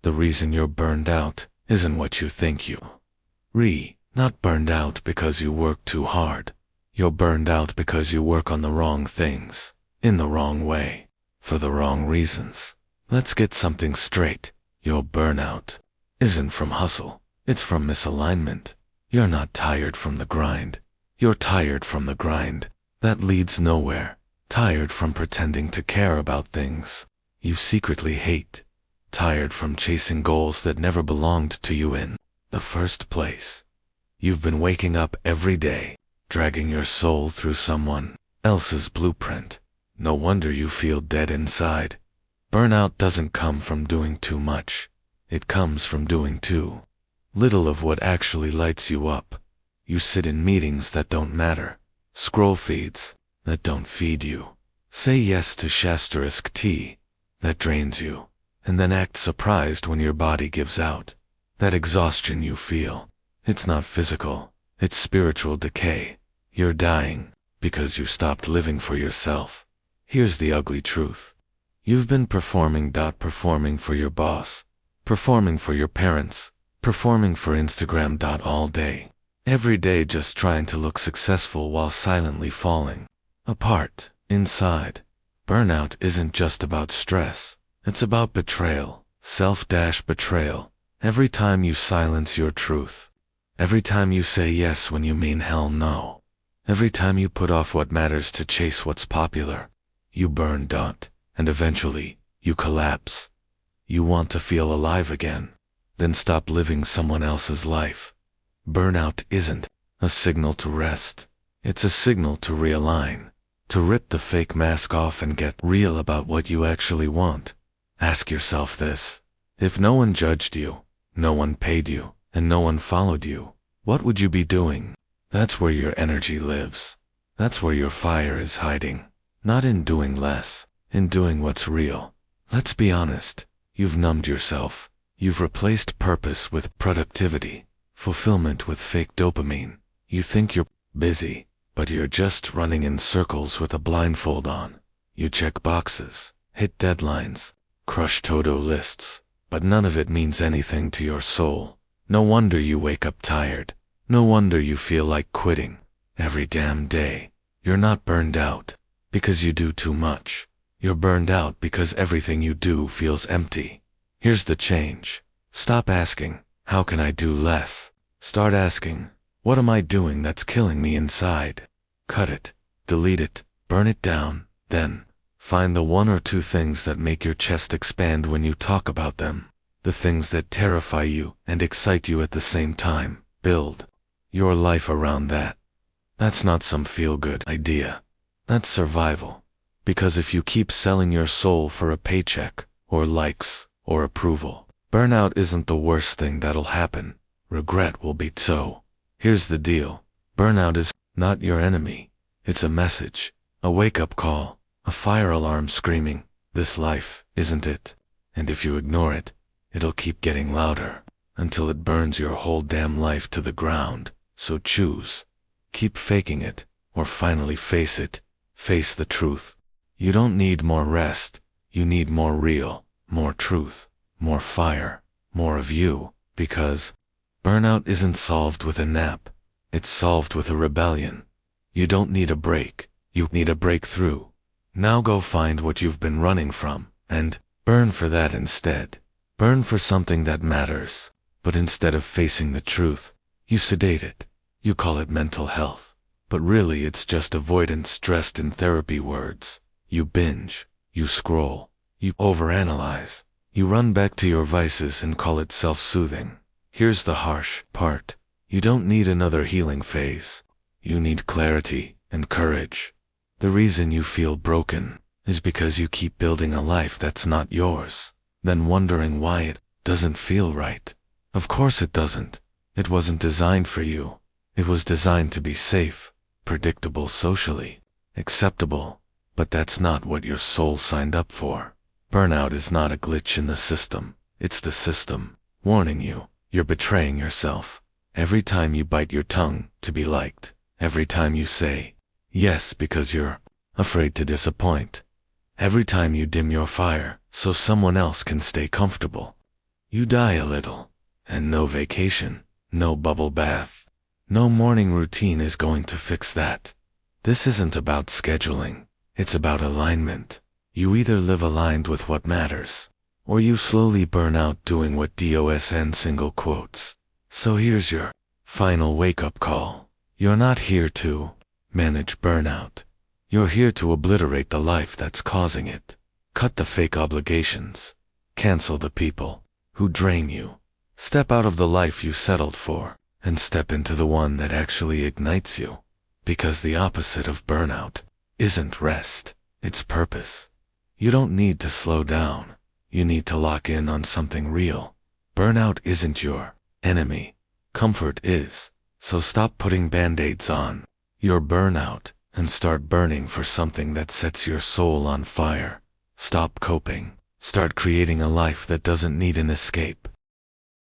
The reason you're burned out isn't what you think you not burned out because you work too hard. You're burned out because you work on the wrong things, in the wrong way, for the wrong reasons. Let's get something straight. Your burnout isn't from hustle, it's from misalignment. You're not tired from the grind. You're tired from the grind that leads nowhere. Tired from pretending to care about things you secretly hate. Tired from chasing goals that never belonged to you in the first place. You've been waking up every day, dragging your soul through someone else's blueprint. No wonder you feel dead inside. Burnout doesn't come from doing too much. It comes from doing too little of what actually lights you up. You sit in meetings that don't matter, scroll feeds that don't feed you, say yes to ** tea that drains you, and then act surprised when your body gives out. That exhaustion you feel, it's not physical, it's spiritual decay. You're dying because you stopped living for yourself. Here's the ugly truth. You've been performing for your boss, performing for your parents, performing for Instagram all day. Every day just trying to look successful while silently falling apart inside. Burnout isn't just about stress. It's about betrayal, self-betrayal. Every time you silence your truth. Every time you say yes when you mean hell no. Every time you put off what matters to chase what's popular. You burn out, and eventually, you collapse. You want to feel alive again. Then stop living someone else's life. Burnout isn't a signal to rest. It's a signal to realign. To rip the fake mask off and get real about what you actually want. Ask yourself this. If no one judged you, no one paid you, and no one followed you, what would you be doing? That's where your energy lives. That's where your fire is hiding. Not in doing less, in doing what's real. Let's be honest. You've numbed yourself. You've replaced purpose with productivity, fulfillment with fake dopamine. You think you're busy, but you're just running in circles with a blindfold on. You check boxes, hit deadlines, crush to-do lists, but none of it means anything to your soul. No wonder you wake up tired. No wonder you feel like quitting every damn day. You're not burned out because you do too much. You're burned out because everything you do feels empty. Here's the change. Stop asking, how can I do less? Start asking, what am I doing that's killing me inside? Cut it, delete it, burn it down, then find the 1 or 2 things that make your chest expand when you talk about them. The things that terrify you and excite you at the same time. Build your life around that. That's not some feel-good idea. That's survival. Because if you keep selling your soul for a paycheck, or likes, or approval, burnout isn't the worst thing that'll happen. Regret will be so. Here's the deal. Burnout is not your enemy. It's a message, a wake-up call, a fire alarm screaming, this life isn't it. And if you ignore it, it'll keep getting louder, until it burns your whole damn life to the ground. So choose. Keep faking it, or finally face it. Face the truth. You don't need more rest. You need more real, more truth, more fire, more of you, because burnout isn't solved with a nap. It's solved with a rebellion. You don't need a break. You need a breakthrough. Now go find what you've been running from, and burn for that instead. Burn for something that matters. But instead of facing the truth, you sedate it. You call it mental health. But really it's just avoidance dressed in therapy words. You binge. You scroll. You overanalyze. You run back to your vices and call it self-soothing. Here's the harsh part. You don't need another healing phase. You need clarity and courage. The reason you feel broken is because you keep building a life that's not yours, then wondering why it doesn't feel right. Of course it doesn't. It wasn't designed for you. It was designed to be safe, predictable socially, acceptable, but that's not what your soul signed up for. Burnout is not a glitch in the system. It's the system warning you. You're betraying yourself. Every time you bite your tongue to be liked. Every time you say yes because you're afraid to disappoint. Every time you dim your fire so someone else can stay comfortable. You die a little. And no vacation, no bubble bath, no morning routine is going to fix that. This isn't about scheduling. It's about alignment. You either live aligned with what matters, or you slowly burn out doing what DOSN single quotes. So here's your final wake-up call. You're not here to manage burnout. You're here to obliterate the life that's causing it. Cut the fake obligations. Cancel the people who drain you. Step out of the life you settled for, and step into the one that actually ignites you. Because the opposite of burnout isn't rest, it's purpose. You don't need to slow down. You need to lock in on something real. Burnout isn't your enemy. Comfort is. So stop putting band-aids on your burnout and start burning for something that sets your soul on fire. Stop coping. Start creating a life that doesn't need an escape.